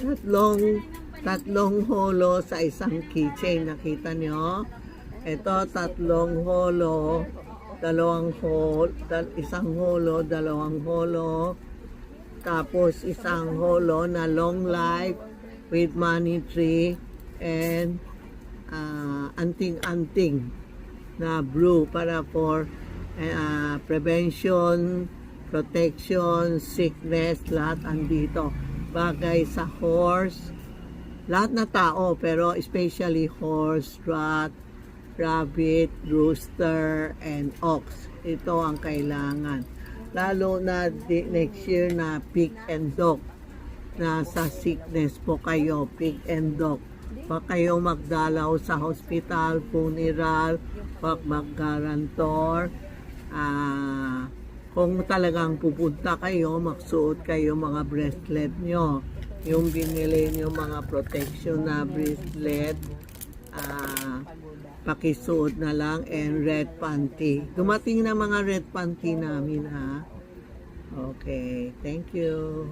tatlong holo sa isang keychain. Nakita nyo? Ito, tatlong holo, isang holo, dalawang holo, tapos isang holo na long life with money tree and anting-anting na blue para for prevention, protection, sickness, lahat andito. Bagay sa horse, lahat na tao, pero especially horse, rat, rabbit, rooster, and ox. Ito ang kailangan. Lalo na next year na pig and dog. Nasa sickness po kayo, pig and dog. Huwag kayo magdalaw sa hospital, funeral, huwag mag-guarantor. Kung talagang pupunta kayo, magsuot kayo mga bracelet nyo. Yung binili nyo mga protection na bracelet, pakisuot na lang, and red panty. Dumating na mga red panty namin, ha? Okay, thank you.